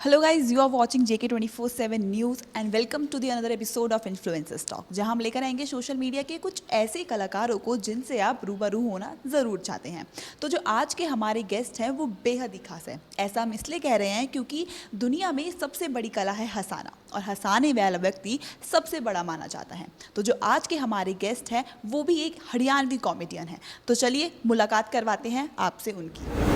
Hello guys, you are watching JK24/7 news and welcome to the another episode of influencers talk, जहां हम लेकर आएंगे social media के कुछ ऐसे कलाकारों को जिनसे आप रूबरू होना ज़रूर चाहते हैं। तो जो आज के हमारे गेस्ट हैं वो बेहद ही खास है। ऐसा हम इसलिए कह रहे हैं क्योंकि दुनिया में सबसे बड़ी कला है हंसाना, और हंसाने वाला व्यक्ति सबसे बड़ा माना जाता है। तो जो आज के हमारे गेस्ट हैं वो भी एक हरियाणवी कॉमेडियन है। तो चलिए मुलाकात करवाते हैं आपसे उनकी।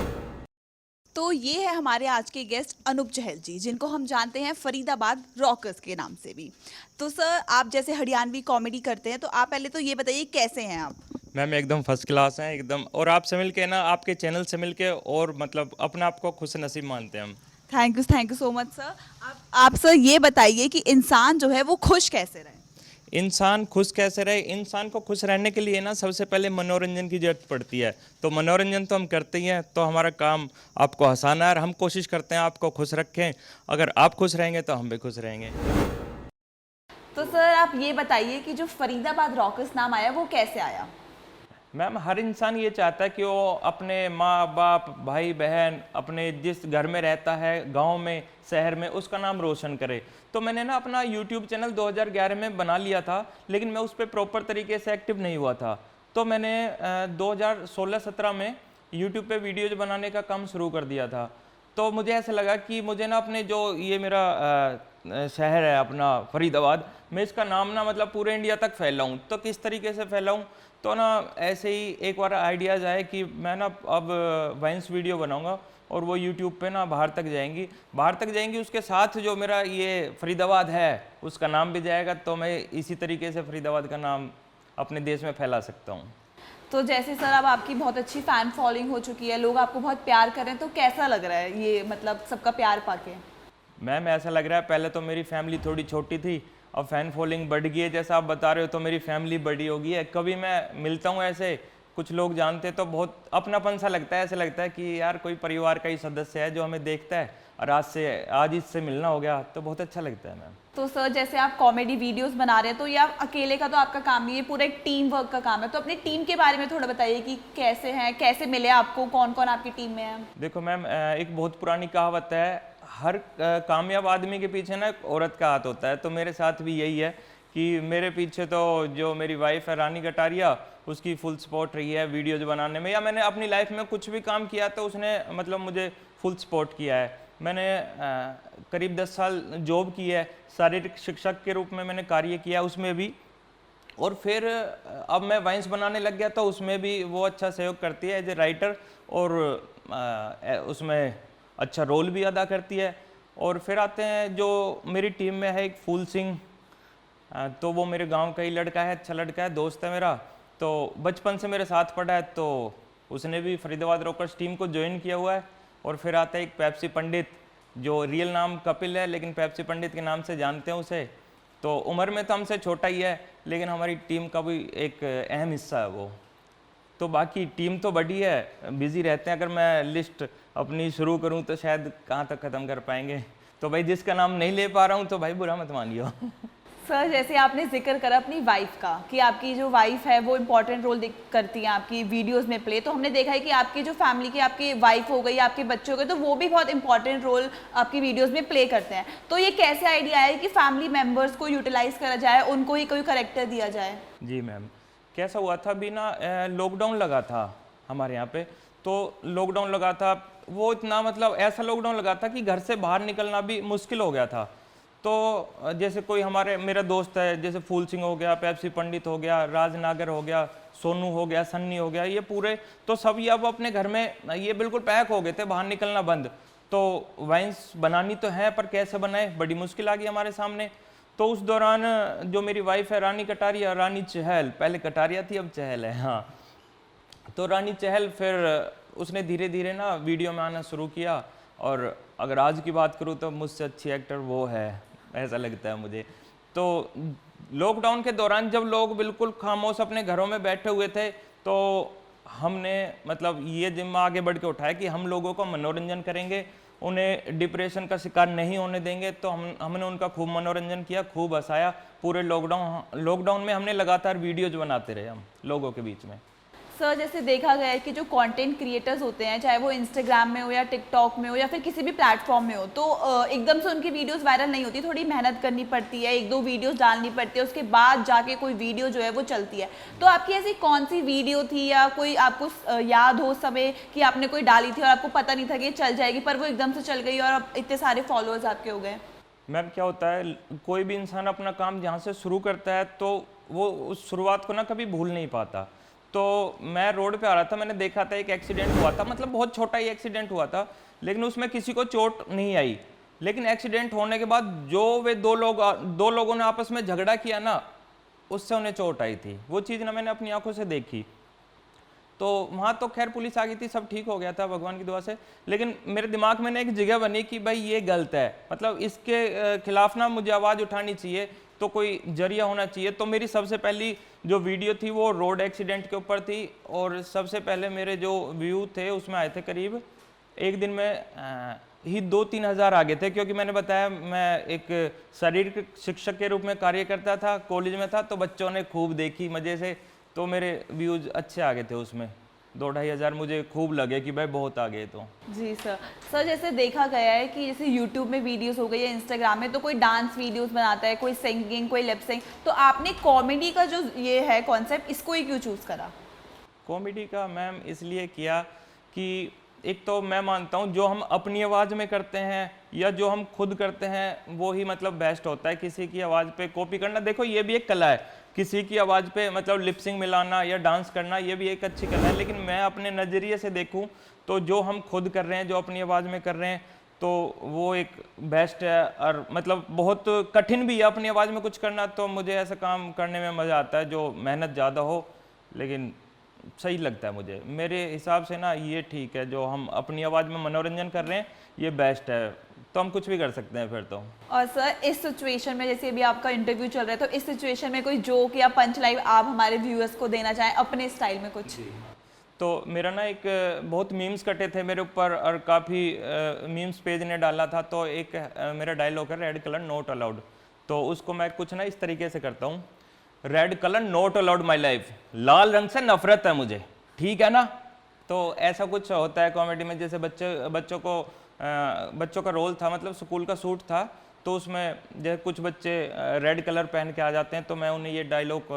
तो ये है हमारे आज के गेस्ट अनूप चहल जी, जिनको हम जानते हैं फरीदाबाद रॉकर्स के नाम से भी। तो सर, आप जैसे हरियाणवी कॉमेडी करते हैं, तो आप पहले तो ये बताइए कैसे हैं आप? मैम एकदम फर्स्ट क्लास हैं एकदम। और आपसे मिलके ना, आपके चैनल से मिलके और मतलब अपने आप को खुश नसीब मानते हैं हम। Thank you so much sir. आप सर ये बताइए कि इंसान जो है वो खुश कैसे रहे? इंसान खुश कैसे रहे? इंसान को खुश रहने के लिए ना सबसे पहले मनोरंजन की जरूरत पड़ती है। तो मनोरंजन तो हम करते ही हैं, तो हमारा काम आपको हंसाना है और हम कोशिश करते हैं आपको खुश रखें। अगर आप खुश रहेंगे तो हम भी खुश रहेंगे। तो सर आप ये बताइए कि जो फरीदाबाद रॉकर्स नाम आया वो कैसे आया? मैम हर इंसान ये चाहता है कि वो अपने माँ बाप भाई बहन अपने जिस घर में रहता है, गांव में शहर में, उसका नाम रोशन करे। तो मैंने ना अपना यूट्यूब चैनल 2011 में बना लिया था, लेकिन मैं उस पर प्रॉपर तरीके से एक्टिव नहीं हुआ था। तो मैंने 2016-17 में यूट्यूब पे वीडियोज बनाने का काम शुरू कर दिया था। तो मुझे ऐसा लगा कि मुझे ना अपने जो ये मेरा शहर है अपना फरीदाबाद, मैं इसका नाम ना मतलब पूरे इंडिया तक फैलाऊं। तो किस तरीके से फैलाऊं? तो ना ऐसे ही एक बार आइडियाज़ आए कि मैं ना अब वाइन्स वीडियो बनाऊंगा और वो यूट्यूब पे ना बाहर तक जाएंगी। उसके साथ जो मेरा ये फरीदाबाद है उसका नाम भी जाएगा। तो मैं इसी तरीके से फरीदाबाद का नाम अपने देश में फैला सकता हूँ। तो जैसे सर अब आपकी बहुत अच्छी फैन फॉलोइंग हो चुकी है, लोग आपको बहुत प्यार कर रहे हैं, तो कैसा लग रहा है ये, मतलब सबका प्यार पाके? मैम ऐसा लग रहा है, पहले तो मेरी फैमिली थोड़ी छोटी थी, अब फैन फॉलोइंग बढ़ गई है। जैसा आप बता रहे हो तो मेरी फैमिली बड़ी हो गई है। कभी मैं मिलता हूँ ऐसे, कुछ लोग जानते तो बहुत अपनापन सा लगता है। ऐसा लगता है कि यार कोई परिवार का ही सदस्य है जो हमें देखता है, और आज इससे मिलना हो गया तो बहुत अच्छा लगता है मैम। तो सर जैसे आप कॉमेडी वीडियोस बना रहे हैं, तो ये आप अकेले का तो आपका काम नहीं है, पूरा एक टीम वर्क का काम है। तो अपनी टीम के बारे में थोड़ा बताइए कि कैसे हैं, कैसे मिले आपको, कौन कौन आपकी टीम में है? देखो मैम, एक बहुत पुरानी कहावत है, हर कामयाब आदमी के पीछे ना एक औरत का हाथ होता है। तो मेरे साथ भी यही है कि मेरे पीछे तो जो मेरी वाइफ है रानी कटारिया, उसकी फुल सपोर्ट रही है वीडियोज बनाने में, या मैंने अपनी लाइफ में कुछ भी काम किया तो उसने मतलब मुझे फुल सपोर्ट किया है। मैंने करीब 10 साल जॉब की है, शारीरिक शिक्षक के रूप में मैंने कार्य किया उसमें भी। और फिर अब मैं वाइन्स बनाने लग गया तो उसमें भी वो अच्छा सहयोग करती है एज ए राइटर, और उसमें अच्छा रोल भी अदा करती है। और फिर आते हैं जो मेरी टीम में है एक फूल सिंह, तो वो मेरे गांव का ही लड़का है, अच्छा लड़का है, दोस्त है मेरा। तो बचपन से मेरे साथ पढ़ा है, तो उसने भी फरीदाबाद रॉकर्स टीम को ज्वाइन किया हुआ है। और फिर आता है एक पेप्सी पंडित, जो रियल नाम कपिल है लेकिन पेप्सी पंडित के नाम से जानते हैं उसे। तो उम्र में तो हमसे छोटा ही है, लेकिन हमारी टीम का भी एक अहम हिस्सा है वो। तो बाकी टीम तो बड़ी है, बिजी रहते हैं। अगर मैं लिस्ट अपनी शुरू करूं तो शायद कहाँ तक ख़त्म कर पाएंगे। तो भाई जिसका नाम नहीं ले पा रहा हूं तो भाई बुरा मत मानियो। सर जैसे आपने जिक्र करा अपनी वाइफ का, कि आपकी जो वाइफ है वो इम्पोर्टेंट रोल करती है आपकी वीडियोस में प्ले, तो हमने देखा है कि आपकी जो फैमिली की, आपकी वाइफ हो गई, आपके बच्चे हो गए, तो वो भी बहुत इंपॉर्टेंट रोल आपकी वीडियोस में प्ले करते हैं। तो ये कैसे आइडिया है कि फैमिली मेम्बर्स को यूटिलाइज करा जाए, उनको ही कोई करेक्टर दिया जाए? जी मैम, कैसा हुआ था अभी ना, लॉकडाउन लगा था हमारे यहाँ पे। तो लॉकडाउन लगा था, वो इतना मतलब ऐसा लॉकडाउन लगा था कि घर से बाहर निकलना भी मुश्किल हो गया था। तो जैसे कोई मेरा दोस्त है, जैसे फूल सिंह हो गया, पेप्सी पंडित हो गया, राजनागर हो गया, सोनू हो गया, सन्नी हो गया, ये पूरे तो सब ये अब अपने घर में ये बिल्कुल पैक हो गए थे, बाहर निकलना बंद। तो वाइन्स बनानी तो है पर कैसे बनाए, बड़ी मुश्किल आ गई हमारे सामने। तो उस दौरान जो मेरी वाइफ है रानी कटारिया, रानी चहल, पहले कटारिया थी अब चहल है, हाँ। तो रानी चहल फिर उसने धीरे धीरे ना वीडियो में आना शुरू किया। और अगर आज की बात करूँ तो मुझसे अच्छी एक्टर वो है, ऐसा लगता है मुझे। तो लॉकडाउन के दौरान जब लोग बिल्कुल खामोश अपने घरों में बैठे हुए थे, तो हमने मतलब ये जिम्मा आगे बढ़ के उठाया कि हम लोगों को मनोरंजन करेंगे, उन्हें डिप्रेशन का शिकार नहीं होने देंगे। तो हमने उनका खूब मनोरंजन किया, खूब हंसाया। पूरे लॉकडाउन में हमने लगातार वीडियोज बनाते रहे हम लोगों के बीच में। सर जैसे देखा गया है कि जो कंटेंट क्रिएटर्स होते हैं, चाहे वो इंस्टाग्राम में हो या टिकटॉक में हो या फिर किसी भी प्लेटफॉर्म में हो, तो एकदम से उनकी वीडियोस वायरल नहीं होती, थोड़ी मेहनत करनी पड़ती है, एक दो वीडियोस डालनी पड़ती है, उसके बाद जाके कोई वीडियो जो है वो चलती है। तो आपकी ऐसी कौन सी वीडियो थी या कोई आपको याद हो समय कि आपने कोई डाली थी और आपको पता नहीं था कि ये चल जाएगी, पर वो एकदम से चल गई और अब इतने सारे फॉलोअर्स आपके हो गए? मैम क्या होता है, कोई भी इंसान अपना काम जहाँ से शुरू करता है तो वो उस शुरुआत को ना कभी भूल नहीं पाता। तो मैं रोड पे आ रहा था, मैंने देखा था एक एक्सीडेंट हुआ था, मतलब बहुत छोटा ही एक्सीडेंट हुआ था, लेकिन उसमें किसी को चोट नहीं आई। लेकिन एक्सीडेंट होने के बाद जो वे दो लोगों ने आपस में झगड़ा किया ना, उससे उन्हें चोट आई थी। वो चीज़ ना मैंने अपनी आंखों से देखी। तो वहाँ तो खैर पुलिस आ गई थी, सब ठीक हो गया था भगवान की दुआ से। लेकिन मेरे दिमाग में ना एक जगह बनी कि भाई ये गलत है, मतलब इसके खिलाफ ना मुझे आवाज़ उठानी चाहिए, तो कोई जरिया होना चाहिए। तो मेरी सबसे पहली जो वीडियो थी वो रोड एक्सीडेंट के ऊपर थी, और सबसे पहले मेरे जो व्यू थे उसमें आए थे करीब एक दिन में ही 2-3 हज़ार आ गए थे, क्योंकि मैंने बताया मैं एक शारीरिक शिक्षक के रूप में कार्य करता था, कॉलेज में था, तो बच्चों ने खूब देखी मज़े से, तो मेरे व्यूज़ अच्छे आ गए थे उसमें। 2-2.5 हज़ार मुझे खूब लगे कि भाई बहुत आ गए। तो जी सर जैसे देखा गया है कि जैसे यूट्यूब में वीडियोस हो गई या इंस्टाग्राम में, तो कोई डांस वीडियोस बनाता है, कोई सिंगिंग, कोई लिप सिंग, तो आपने कॉमेडी का जो ये है कॉन्सेप्ट, इसको ही क्यों चूज़ करा? कॉमेडी का मैम इसलिए किया कि एक तो मैं मानता हूँ जो हम अपनी आवाज़ में करते हैं या जो हम खुद करते हैं वो ही मतलब बेस्ट होता है। किसी की आवाज़ पे कॉपी करना, देखो ये भी एक कला है, किसी की आवाज़ पे मतलब लिपसिंग मिलाना या डांस करना, ये भी एक अच्छी कला है। लेकिन मैं अपने नज़रिए से देखूँ तो जो हम खुद कर रहे हैं, जो अपनी आवाज़ में कर रहे हैं, तो वो एक बेस्ट है। और मतलब बहुत कठिन भी है अपनी आवाज़ में कुछ करना, तो मुझे ऐसा काम करने में मज़ा आता है जो मेहनत ज़्यादा हो, लेकिन सही लगता है मुझे। मेरे हिसाब से ना ये ठीक है, जो हम अपनी आवाज़ में मनोरंजन कर रहे हैं ये बेस्ट है, तो हम कुछ भी कर सकते हैं फिर तो। और सर इस सिचुएशन में, जैसे अभी आपका इंटरव्यू चल रहा है, तो इस सिचुएशन में कोई जोक या पंच लाइन आप हमारे व्यूअर्स को देना चाहें अपने स्टाइल में कुछ? तो मेरा ना एक बहुत मीम्स कटे थे मेरे ऊपर और काफ़ी मीम्स पेज ने डाला था, तो एक मेरा डायलॉग है रेड कलर नॉट अलाउड, तो उसको मैं कुछ ना इस तरीके से करता हूँ, red colour not allowed my life, लाल रंग से नफरत है मुझे, ठीक है ना। तो ऐसा कुछ होता है कॉमेडी में। जैसे बच्चों का रोल था, मतलब स्कूल का सूट था, तो उसमें जैसे कुछ बच्चे रेड कलर पहन के आ जाते हैं, तो मैं उन्हें ये डायलॉग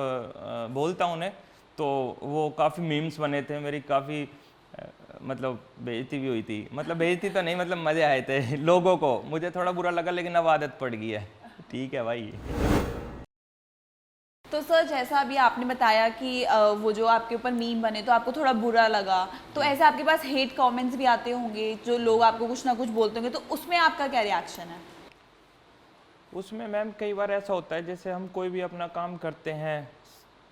बोलता हूँ उन्हें, तो वो काफ़ी मीम्स बने थे, मेरी काफ़ी मतलब बेइज्जती भी हुई थी, मतलब बेइज्जती तो नहीं, मतलब मज़े आए थे लोगों को, मुझे थोड़ा बुरा लगा, लेकिन अब आदत पड़ गई है, ठीक है भाई। तो सर जैसा अभी आपने बताया कि वो जो आपके ऊपर मीम बने तो आपको थोड़ा बुरा लगा, तो ऐसे आपके पास हेट कमेंट्स भी आते होंगे, जो लोग आपको कुछ ना कुछ बोलते होंगे, तो उसमें आपका क्या रिएक्शन है? उसमें मैम कई बार ऐसा होता है, जैसे हम कोई भी अपना काम करते हैं,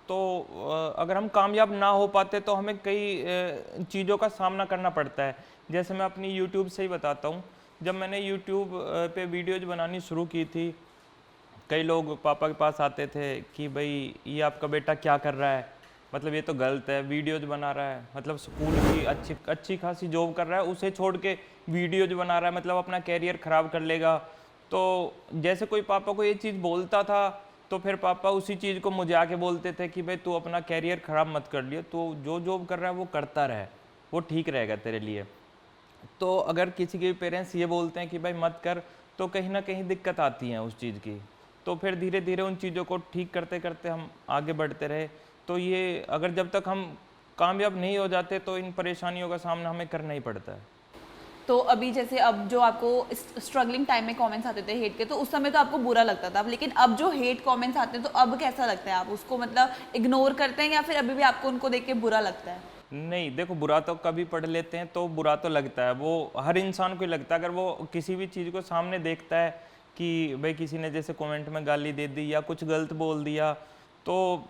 तो अगर हम कामयाब ना हो पाते तो हमें कई चीज़ों का सामना करना पड़ता है। जैसे मैं अपनी यूट्यूब से ही बताता हूँ, जब मैंने यूट्यूब पे वीडियोज़ बनानी शुरू की थी, कई लोग पापा के पास आते थे कि भाई ये आपका बेटा क्या कर रहा है, मतलब ये तो गलत है, वीडियोज़ बना रहा है, मतलब स्कूल की अच्छी खासी जॉब कर रहा है, उसे छोड़ के वीडियोज़ बना रहा है, मतलब अपना कैरियर ख़राब कर लेगा। तो जैसे कोई पापा को ये चीज़ बोलता था, तो फिर पापा उसी चीज़ को मुझे आके बोलते थे कि भाई तू अपना कैरियर ख़राब मत कर लियो, तो जो जॉब कर रहा है वो करता रहे, वो ठीक रहेगा तेरे लिए। तो अगर किसी के पेरेंट्स ये बोलते हैं कि भाई मत कर, तो कहीं ना कहीं दिक्कत आती है उस चीज़ की। तो फिर धीरे धीरे उन चीज़ों को ठीक करते करते हम आगे बढ़ते रहे। तो ये अगर जब तक हम कामयाब नहीं हो जाते तो इन परेशानियों का सामना हमें करना ही पड़ता है। तो अभी जैसे अब जो आपको स्ट्रगलिंग टाइम में कमेंट्स आते थे हेट के, तो उस समय तो आपको बुरा लगता था, लेकिन अब जो हेट कमेंट्स आते हैं तो अब कैसा लगता है? आप उसको मतलब इग्नोर करते हैं या फिर अभी भी आपको उनको देख के बुरा लगता है? नहीं, देखो बुरा तो कभी पढ़ लेते हैं तो बुरा तो लगता है, वो हर इंसान को ही लगता है। अगर वो किसी भी चीज़ को सामने देखता है कि भाई किसी ने जैसे कमेंट में गाली दे दी या कुछ गलत बोल दिया, तो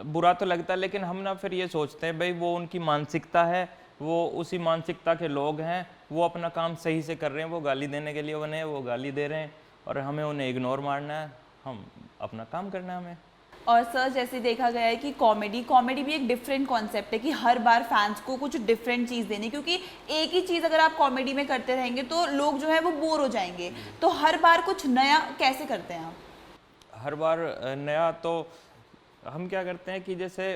बुरा तो लगता है। लेकिन हम ना फिर ये सोचते हैं भाई वो उनकी मानसिकता है, वो उसी मानसिकता के लोग हैं, वो अपना काम सही से कर रहे हैं, वो गाली देने के लिए बने हैं, वो गाली दे रहे हैं और हमें उन्हें इग्नोर मारना है, हम अपना काम करना है हमें। और सर जैसे देखा गया है कि कॉमेडी भी एक डिफरेंट कॉन्सेप्ट है कि हर बार फैंस को कुछ डिफरेंट चीज़ देनी, क्योंकि एक ही चीज़ अगर आप कॉमेडी में करते रहेंगे तो लोग जो है वो बोर हो जाएंगे। तो हर बार कुछ नया कैसे करते हैं आप? हर बार नया तो हम क्या करते हैं कि जैसे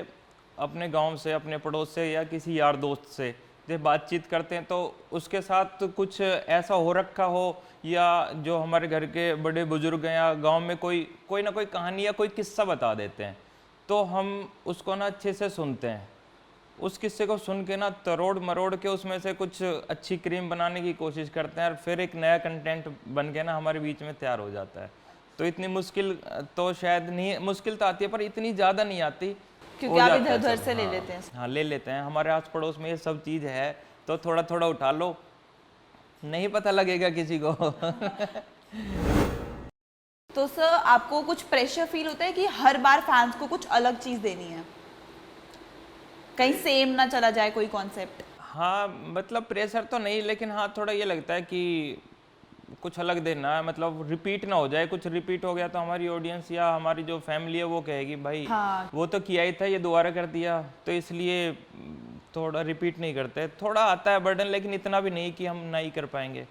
अपने गांव से, अपने पड़ोस से या किसी यार दोस्त से जब बातचीत करते हैं तो उसके साथ कुछ ऐसा हो रखा हो, या जो हमारे घर के बड़े बुजुर्ग हैं या गांव में कोई कोई ना कोई कहानी या कोई किस्सा बता देते हैं, तो हम उसको ना अच्छे से सुनते हैं। उस किस्से को सुन के ना तरोड़ मरोड़ के उसमें से कुछ अच्छी क्रीम बनाने की कोशिश करते हैं और फिर एक नया कंटेंट बन के ना हमारे बीच में तैयार हो जाता है। तो इतनी मुश्किल तो शायद नहीं, मुश्किल तो आती है पर इतनी ज़्यादा नहीं आती, क्योंकि हो आप जाता इधर है उधर सब। से ले हाँ, लेते हैं। हाँ ले लेते हैं, हमारे आस पड़ोस में ये सब चीज़ है तो थोड़ा थोड़ा उठा लो, नहीं पता लगेगा किसी को। तो सर आपको कुछ प्रेशर फील होता है कि हर बार फैंस को कुछ अलग चीज़ देनी है, कहीं सेम ना चला जाए कोई कॉन्सेप्ट? हाँ मतलब प्रेशर तो नहीं, लेकिन हाँ थोड़ा ये लगता है कि कुछ अलग देना है, मतलब रिपीट ना हो जाए। कुछ रिपीट हो गया तो हमारी ऑडियंस या हमारी जो फैमिली है वो कहेगी भाई हाँ। वो तो किया ही था, ये दोबारा कर दिया, तो इसलिए थोड़ा रिपीट नहीं करते। थोड़ा आता है बर्डन, लेकिन इतना भी नहीं कि हम नहीं कर पाएंगे।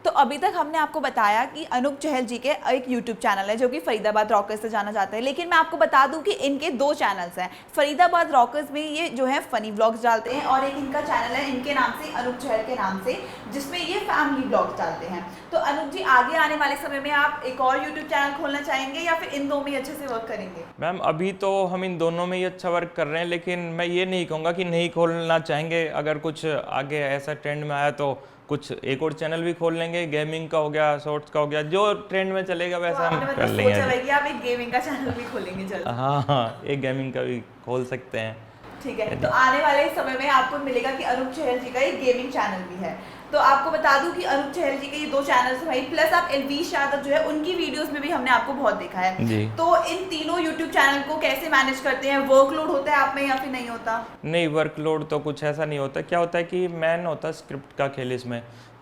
तो अभी तक हमने आपको बताया कि अनूप चहल जी के एक यूट्यूब चैनल है जो कि फरीदाबाद रॉकर्स से जाना जाता है, लेकिन मैं आपको बता दूं कि इनके दो चैनल्स हैं। फरीदाबाद रॉकर्स में ये जो है फनी व्लॉग्स डालते हैं, और एक इनका चैनल है इनके नाम से, अनूप चहल के नाम से, जिसमें ये फैमिली व्लॉग्स डालते हैं। तो अनूप जी, आगे आने वाले समय में आप एक और यूट्यूब चैनल खोलना चाहेंगे या फिर इन दो में ही अच्छे से वर्क करेंगे? मैम अभी तो हम इन दोनों में ही अच्छा वर्क कर रहे हैं, लेकिन मैं ये नहीं कहूँगा कि नहीं खोलना चाहेंगे। अगर कुछ आगे ऐसा ट्रेंड में आया तो कुछ एक और चैनल भी खोल लेंगे, गेमिंग का हो गया, शॉर्ट्स का हो गया, जो ट्रेंड में चलेगा वैसा हम कर लेंगे। सोचा है कि आप एक गेमिंग का चैनल भी खोलेंगे जल्द? हाँ हाँ, एक गेमिंग का भी खोल सकते हैं। ठीक है, तो आने वाले समय में आपको मिलेगा कि अनूप चहल जी का एक गेमिंग चैनल भी है। तो आपको बता दूं कि अनूप चहल जी के ये दो चैनल्स भाई, प्लस आप एलवीश यादव जो है उनकी वीडियोस में भी हमने आपको बहुत देखा है जी। तो इन तीनों यूट्यूब चैनल को कैसे मैनेज करते हैं? वर्कलोड होता है आप में या फिर नहीं होता? नहीं, वर्कलोड तो कुछ ऐसा नहीं होता। क्या होता है कि मैन होता है स्क्रिप्ट का खेल। इसमें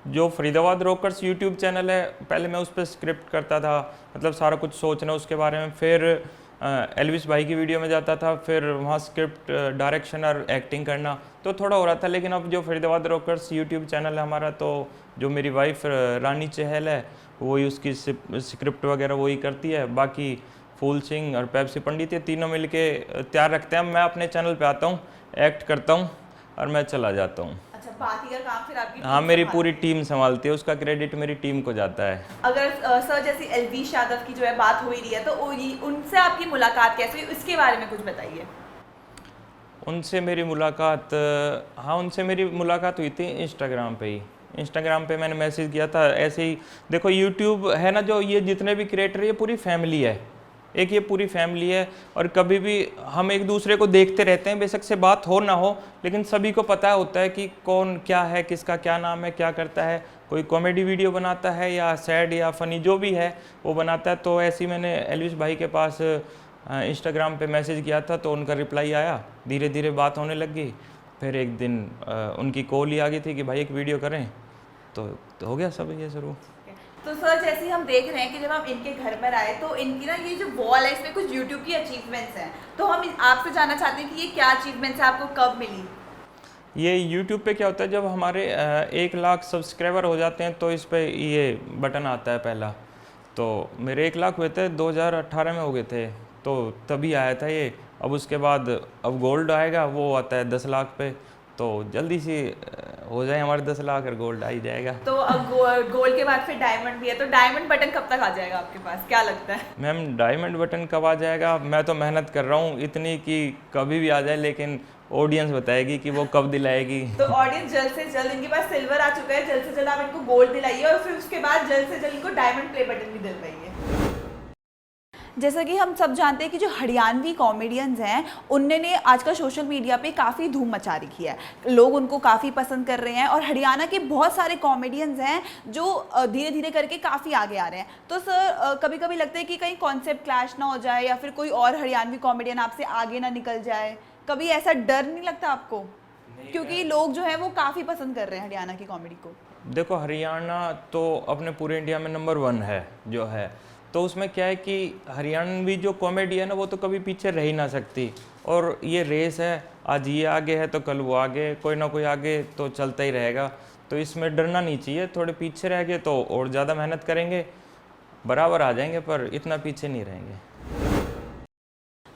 जो फरीदाबाद रॉकर्स यूट्यूब चैनल है, पहले मैं उस पर स्क्रिप्ट करता था, मतलब सारा कुछ सोचना उसके बारे में, फिर एल्विस भाई की वीडियो में जाता था, फिर वहाँ स्क्रिप्ट, डायरेक्शन और एक्टिंग करना, तो थोड़ा हो रहा था। लेकिन अब जो फरीदाबाद रॉकर्स यूट्यूब चैनल है हमारा, तो जो मेरी वाइफ रानी चहल है वही उसकी स्क्रिप्ट वगैरह वही करती है। बाकी फूल सिंह और पेप्सी पंडित ये तीनों मिलके तैयार रखते हैं। मैं अपने चैनल पे आता हूँ, एक्ट करता हूँ और मैं चला जाता हूँ। अच्छा, बाकी का काम फिर आपकी हाँ, टीम मेरी संभालती पूरी है। टीम संभालती है, उसका क्रेडिट मेरी टीम को जाता है। अगर सर जैसे एलवीश यादव की जो है बात हो ही रही है, तो उनसे आपकी मुलाकात कैसे हुई, उसके बारे में कुछ बताइए। उनसे मेरी मुलाकात, हाँ उनसे मेरी मुलाकात हुई थी इंस्टाग्राम पे ही। इंस्टाग्राम पे मैंने मैसेज किया था ऐसे ही। देखो यूट्यूब है ना, जो ये जितने भी क्रिएटर, ये पूरी फैमिली है, एक ये पूरी फैमिली है। और कभी भी हम एक दूसरे को देखते रहते हैं, बेशक से बात हो ना हो, लेकिन सभी को पता होता है कि कौन क्या है, किसका क्या नाम है, क्या करता है। कोई कॉमेडी वीडियो बनाता है या सैड या फनी जो भी है वो बनाता है। तो ऐसे ही मैंने एल्विस भाई के पास इंस्टाग्राम पे मैसेज किया था, तो उनका रिप्लाई आया, धीरे धीरे बात होने लग गई। फिर एक दिन उनकी कॉल ही आ गई थी कि भाई एक वीडियो करें, तो हो गया सब ये शुरू। तो सर जैसे ही हम देख रहे हैं कि जब हम इनके घर पर आए तो इनकी ना ये जो वॉल है इसमें कुछ यूट्यूब की अचीवमेंट्स हैं, तो हम आपसे जानना चाहते हैं कि ये क्या अचीवमेंट्स है, आपको कब मिली? ये यूट्यूब पे क्या होता है, जब हमारे 1 लाख सब्सक्राइबर हो जाते हैं तो इस पे ये बटन आता है पहला। तो मेरे 1 लाख हुए थे 2018 में हो गए थे, तो तभी आया था ये। अब उसके बाद अब गोल्ड आएगा, वो आता है 10 लाख पे, तो जल्दी से हो जाए हमारे 10 लाख और गोल्ड आ ही जाएगा। तो अब गोल्ड के बाद फिर डायमंड भी है, तो डायमंड बटन कब तक आ जाएगा आपके पास, क्या लगता है? मैम डायमंड बटन कब आ जाएगा, मैं तो मेहनत कर रहा हूँ इतनी कि कभी भी आ जाए, लेकिन ऑडियंस बताएगी कि वो कब दिलाएगी। तो ऑडियंस जल्द से जल्द, इनके पास सिल्वर आ चुका है, जल्द से जल्द आप इनको गोल्ड दिलाइए और फिर उसके बाद जल्द से जल्द इनको डायमंड प्ले बटन भी दिलवाइए। जैसा कि हम सब जानते हैं कि जो हरियाणवी कॉमेडियंस हैं उनने आजकल सोशल मीडिया पे काफ़ी धूम मचा रखी है, लोग उनको काफ़ी पसंद कर रहे हैं, और हरियाणा के बहुत सारे कॉमेडियंस हैं जो धीरे धीरे करके काफ़ी आगे आ रहे हैं। तो सर कभी कभी लगता है कि कहीं कॉन्सेप्ट क्लैश ना हो जाए या फिर कोई और हरियाणवी कॉमेडियन आपसे आगे ना निकल जाए, कभी ऐसा डर नहीं लगता आपको? क्योंकि लोग जो है वो काफ़ी पसंद कर रहे हैं हरियाणा की कॉमेडी को। देखो हरियाणा तो अपने पूरे इंडिया में नंबर 1 है जो है, तो उसमें क्या है कि हरियाणवी जो कॉमेडी है ना वो तो कभी पीछे रह ही ना सकती। और ये रेस है, आज ये आगे है तो कल वो आगे, कोई ना कोई आगे तो चलता ही रहेगा। तो इसमें डरना नहीं चाहिए, थोड़े पीछे रह गए तो और ज़्यादा मेहनत करेंगे, बराबर आ जाएंगे, पर इतना पीछे नहीं रहेंगे।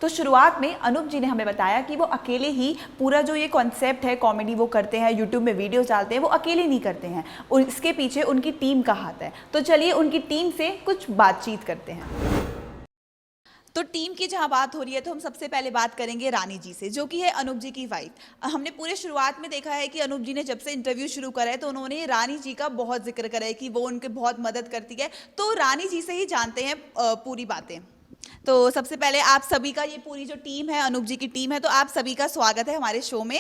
तो शुरुआत में अनूप जी ने हमें बताया कि वो अकेले ही पूरा जो ये कॉन्सेप्ट है कॉमेडी वो करते हैं, यूट्यूब में वीडियोस डालते हैं, वो अकेले नहीं करते हैं और इसके पीछे उनकी टीम का हाथ है। तो चलिए उनकी टीम से कुछ बातचीत करते हैं। तो टीम की जहाँ बात हो रही है तो हम सबसे पहले बात करेंगे रानी जी से, जो कि है अनूप जी की वाइफ। हमने पूरे शुरुआत में देखा है कि अनूप जी ने जब से इंटरव्यू शुरू करा है तो उन्होंने रानी जी का बहुत जिक्र करा है कि वो उनके बहुत मदद करती है। तो रानी जी से ही जानते हैं पूरी बातें। तो सबसे पहले आप सभी का, ये पूरी जो टीम है अनूप जी की टीम है, तो आप सभी का स्वागत है हमारे शो में।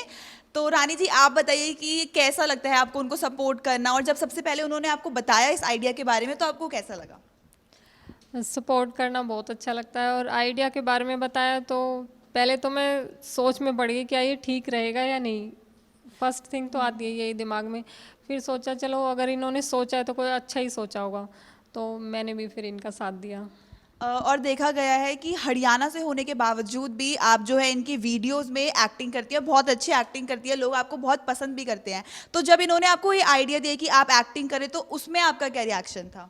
तो रानी जी आप बताइए कि कैसा लगता है आपको उनको सपोर्ट करना, और जब सबसे पहले उन्होंने आपको बताया इस आइडिया के बारे में तो आपको कैसा लगा? सपोर्ट करना बहुत अच्छा लगता है, और आइडिया के बारे में बताया तो पहले तो मैं सोच में पड़ गई क्या ये ठीक रहेगा या नहीं। फर्स्ट थिंग तो आती है यही दिमाग में। फिर सोचा चलो अगर इन्होंने सोचा है तो कोई अच्छा ही सोचा होगा, तो मैंने भी फिर इनका साथ दिया। और देखा गया है कि हरियाणा से होने के बावजूद भी आप जो है इनकी वीडियोस में एक्टिंग करती है, बहुत अच्छी एक्टिंग करती है, लोग आपको बहुत पसंद भी करते हैं। तो जब इन्होंने आपको ये आइडिया दिया कि आप एक्टिंग करें तो उसमें आपका क्या रिएक्शन था?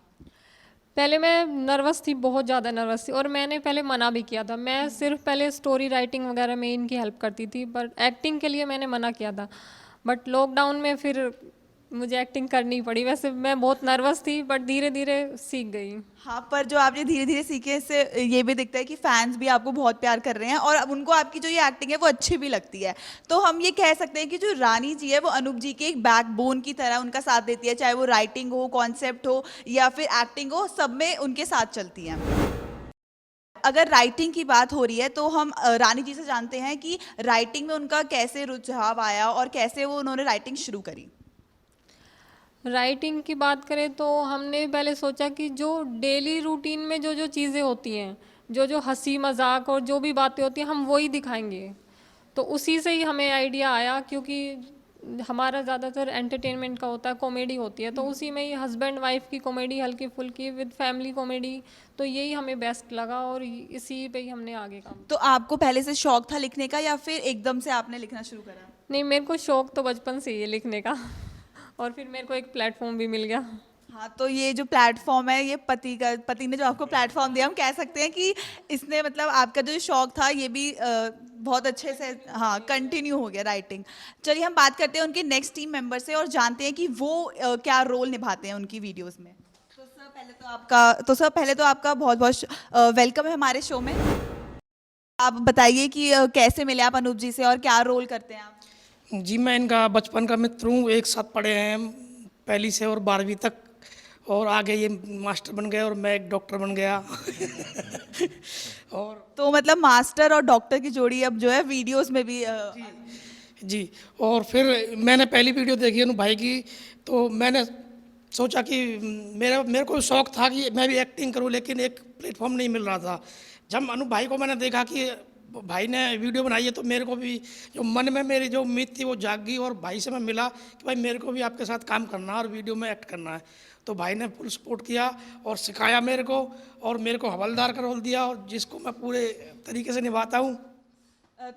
पहले मैं नर्वस थी, बहुत ज़्यादा नर्वस थी, और मैंने पहले मना भी किया था। मैं सिर्फ पहले स्टोरी राइटिंग वगैरह में इनकी हेल्प करती थी, बट एक्टिंग के लिए मैंने मना किया था। बट लॉकडाउन में फिर मुझे एक्टिंग करनी पड़ी। वैसे मैं बहुत नर्वस थी बट धीरे धीरे सीख गई। हाँ, पर जो आपने धीरे धीरे सीखे इससे ये भी दिखता है कि फैंस भी आपको बहुत प्यार कर रहे हैं और अब उनको आपकी जो ये एक्टिंग है वो अच्छी भी लगती है। तो हम ये कह सकते हैं कि जो रानी जी है वो अनूप जी के एक बैकबोन की तरह उनका साथ देती है, चाहे वो राइटिंग हो, कॉन्सेप्ट हो या फिर एक्टिंग हो, सब में उनके साथ चलती हैं। अगर राइटिंग की बात हो रही है तो हम रानी जी से जानते हैं कि राइटिंग में उनका कैसे रुझाव आया और कैसे वो उन्होंने राइटिंग शुरू करी। राइटिंग की बात करें तो हमने पहले सोचा कि जो डेली रूटीन में जो जो चीज़ें होती हैं, जो जो हंसी मजाक और जो भी बातें होती हैं, हम वही दिखाएंगे। तो उसी से ही हमें आइडिया आया, क्योंकि हमारा ज़्यादातर एंटरटेनमेंट का होता है, कॉमेडी होती है, तो उसी में ही हस्बैंड वाइफ की कॉमेडी, हल्की फुल्की विद फैमिली कॉमेडी, तो यही हमें बेस्ट लगा और इसी पे ही हमने आगे काम। तो आपको पहले से शौक था लिखने का या फिर एकदम से आपने लिखना शुरू करा? नहीं, मेरे को शौक तो बचपन से ही है लिखने का और फिर मेरे को एक प्लेटफॉर्म भी मिल गया। हाँ, तो ये जो प्लेटफॉर्म है ये पति ने जो आपको प्लेटफॉर्म दिया, हम कह सकते हैं कि इसने मतलब आपका जो शौक था ये भी बहुत अच्छे से हाँ कंटिन्यू हो गया राइटिंग। चलिए हम बात करते हैं उनके नेक्स्ट टीम मेंबर से और जानते हैं कि वो क्या रोल निभाते हैं उनकी वीडियोस में। तो सर पहले तो आपका बहुत बहुत वेलकम है हमारे शो में। आप बताइए कि कैसे मिले आप अनूप जी से और क्या रोल करते हैं आप? जी, मैं इनका बचपन का मित्र हूँ। एक साथ पढ़े हैं हम पहली से और 12वीं तक, और आगे ये मास्टर बन गए और मैं एक डॉक्टर बन गया और तो मतलब मास्टर और डॉक्टर की जोड़ी अब जो है वीडियोस में भी जी। और फिर मैंने पहली वीडियो देखी अनु भाई की, तो मैंने सोचा कि मेरे को शौक था कि मैं भी एक्टिंग करूं, लेकिन एक प्लेटफॉर्म नहीं मिल रहा था। जब अनु भाई को मैंने देखा कि भाई ने वीडियो बनाई है, तो मेरे को भी जो मन में मेरी जो उम्मीद थी वो जाग गई, और भाई से मैं मिला कि भाई मेरे को भी आपके साथ काम करना है और वीडियो में एक्ट करना है। तो भाई ने फुल सपोर्ट किया और सिखाया मेरे को, और मेरे को हवलदार का रोल दिया, और जिसको मैं पूरे तरीके से निभाता हूँ।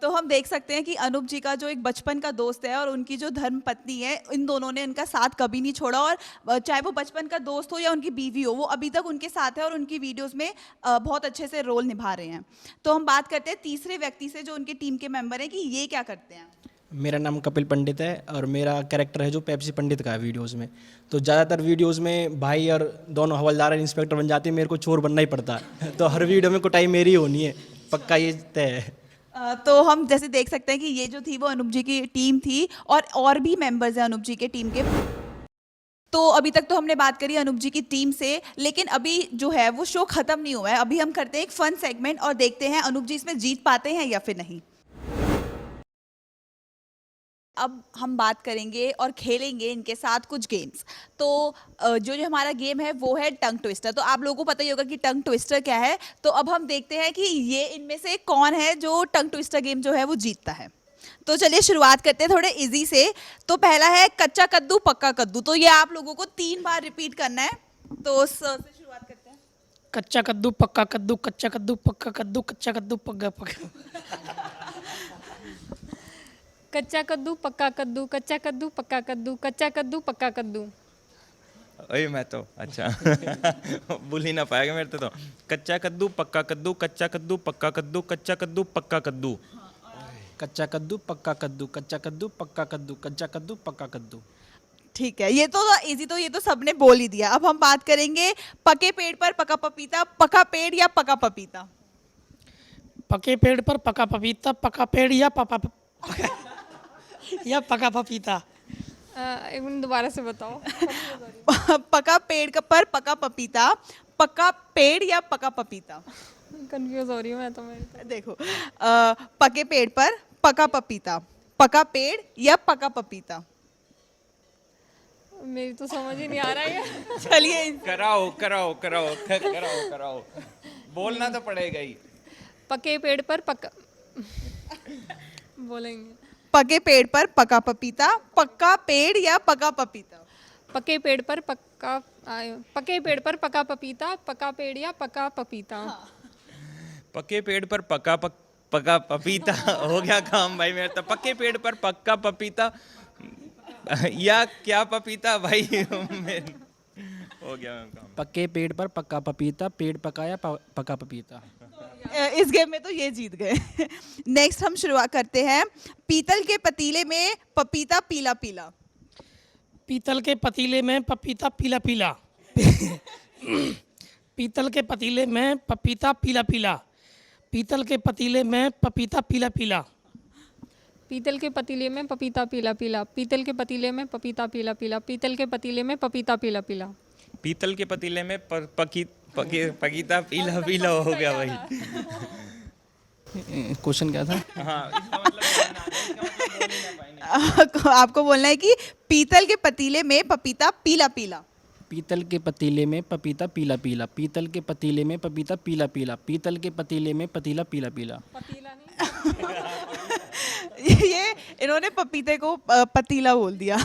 तो हम देख सकते हैं कि अनूप जी का जो एक बचपन का दोस्त है और उनकी जो धर्म पत्नी है, इन दोनों ने इनका साथ कभी नहीं छोड़ा, और चाहे वो बचपन का दोस्त हो या उनकी बीवी हो, वो अभी तक उनके साथ है और उनकी वीडियोस में बहुत अच्छे से रोल निभा रहे हैं। तो हम बात करते हैं तीसरे व्यक्ति से जो उनकी टीम के मेंबर हैं कि ये क्या करते हैं। मेरा नाम कपिल पंडित है और मेरा कैरेक्टर है जो पेप्सी पंडित का है वीडियोस में। तो ज़्यादातर वीडियोस में भाई और दोनों हवलदार और इंस्पेक्टर बन जाते हैं, मेरे को चोर बनना ही पड़ता है। तो हर वीडियो में कुटाई मेरी होनी है, पक्का ये तय है। तो हम जैसे देख सकते हैं कि ये जो थी वो अनूप जी की टीम थी और भी मेंबर्स हैं अनूप जी के टीम के। तो अभी तक तो हमने बात करी अनूप जी की टीम से, लेकिन अभी जो है वो शो खत्म नहीं हुआ है। अभी हम करते हैं एक फन सेगमेंट और देखते हैं अनूप जी इसमें जीत पाते हैं या फिर नहीं। अब हम बात करेंगे और खेलेंगे इनके साथ कुछ गेम्स। तो जो जो हमारा गेम है वो है टंग ट्विस्टर। तो आप लोगों को पता ही होगा कि टंग ट्विस्टर क्या है। तो अब हम देखते हैं कि ये इनमें से कौन है जो टंग ट्विस्टर गेम जो है वो जीतता है। तो चलिए शुरुआत करते हैं थोड़े इजी से। तो पहला है कच्चा कद्दू पक्का कद्दू। तो ये आप लोगों को 3 बार रिपीट करना है। तो से शुरुआत करते हैं। कच्चा कद्दू पक्का कद्दू, कच्चा कद्दू पक्का कद्दू, कच्चा कद्दू पक्का पक्का। कच्चा कद्दू पक्का कद्दू, कच्चा कद्दू पक्का कद्दू, कच्चा कद्दू पक्का कद्दू। अरे मैं तो अच्छा भूल ही ना पाएगा मेरे तो कच्चा कद्दू पक्का कद्दू, कच्चा कद्दू पक्का कद्दू, कच्चा कद्दू पक्का कद्दू। कच्चा कद्दू पक्का कद्दू, कच्चा कद्दू पक्का कद्दू, कच्चा कद्दू पक्का कद्दू। ठीक है, ये तो इजी, तो ये तो सबने बोल ही दिया। अब हम बात करेंगे पके पेड़ पर पका पपीता, पका पेड़ या पका पपीता। पके पेड़ पर पका पपीता, पका पेड़ या या पका पपीता। एक मिनट दोबारा से बताओ। पका पेड़ पर पका पपीता, पका पेड़ या पका पपीता। कंफ्यूज हो रही हूँ मैं तो। मेरी देखो पके पेड़ पर पका पपीता, पका पेड़ या पका पपीता। मेरी तो समझ ही नहीं आ रहा है। चलिए कराओ कराओ कराओ कराओ कराओ, बोलना तो पड़ेगा ही। पके पेड़ पर पका बोलेंगे। पके पेड़ पर पका पपीता, पक्का पेड़ या पका पपीता। पके पेड़ पर पका पके पेड़ पर पका पपीता, पका पेड़ या पका पपीता। पके पेड़ पर पका पपीता हो गया काम भाई मेरा तो। पके पेड़ पर पक्का पपीता या क्या पपीता भाई हो गया काम। पक्के पेड़ पर पक्का पपीता, पेड़ पकाया पका पपीता। इस गेम में तो ये जीत गए। नेक्स्ट हम शुरुआत करते हैं। पीतल के पतीले में पपीता पीला पीला। पीतल के पतीले में पपीता पीला पीला। पीतल के पतीले में पपीता पीला पीला। पीतल के पतीले में पपीता पीला पीला। पीतल के पतीले में पपीता पीला पीला। पीतल के पतीले में पपीता पीला पीला। पीतल के पतीले में पपीता पीला पीला। पीतल के पतीले में पकीता पीला पीला हो गया भाई। क्वेश्चन क्या था? हाँ इसका मतलब आपको बोलना है कि पीतल के पतीले में पपीता पीला पीला। पीतल के पतीले में पपीता पीला पीला। पीतल के पतीले में पपीता पीला पीला। पीतल के पतीले में पतीला पीला पीला। पतीला नहीं। ये इन्होंने पपीते को पतीला बोल दिया।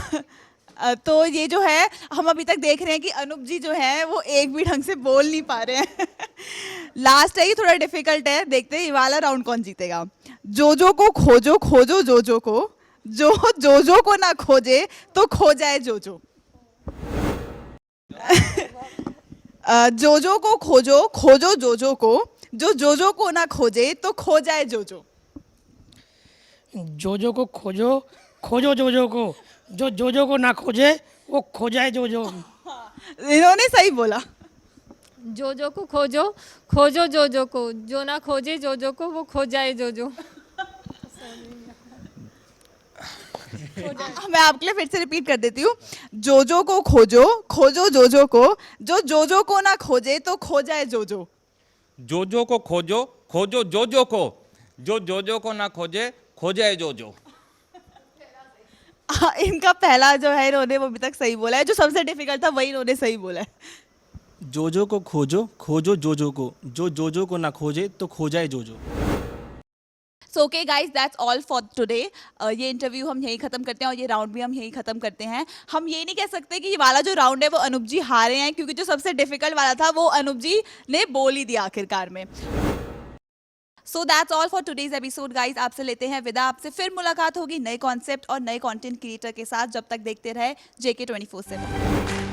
तो ये जो है हम अभी तक देख रहे हैं कि अनूप जी जो है वो एक भी ढंग से बोल नहीं पा रहे हैं। लास्ट है, ये थोड़ा डिफिकल्ट है, देखते हैं ये वाला राउंड कौन जीतेगा। जोजो को खोजो खोजो जोजो को, जो जोजो को ना खोजे तो खो जाए जोजो। जोजो को खोजो खोजो जोजो को, जो जोजो को ना खोजे तो खो जाए जोजो। जोजो को खोजो खोजो जोजो को, जो जोजो को ना खोजे वो खो जाए जोजो। इन्होंने सही बोला। जोजो को खोजो खोजो जोजो को, जो ना खोजे जोजो को वो खो जाए जोजो। मैं आपके लिए फिर से रिपीट कर देती हूँ। जोजो को खोजो खोजो जोजो को, जो जोजो को ना खोजे तो खो जाए जोजो। जोजो को खोजो खोजो जोजो को, जो जोजो को ना खोजे खो जाए जोजो। इनका पहला जो है इन्होंने वो अभी तक सही बोला है, जो सबसे डिफिकल्ट था वही इन्होंने सही बोला है। जोजो को खोजो खोजो जोजो को, जो जोजो को ना खोजे तो खो जाए जोजो। So okay guys, that's all for today. ये इंटरव्यू हम यहीं खत्म करते हैं और ये राउंड भी हम यहीं खत्म करते हैं। हम ये नहीं कह सकते कि ये वाला जो राउंड है वो अनूप जी हारे हैं, क्योंकि जो सबसे डिफिकल्ट वाला था वो अनूप जी ने बोल ही दिया आखिरकार में। So that's all for today's episode guys. आपसे लेते हैं विदा, आपसे फिर मुलाकात होगी नए कॉन्सेप्ट और नए कंटेंट क्रिएटर के साथ। जब तक देखते रहे JK24/7।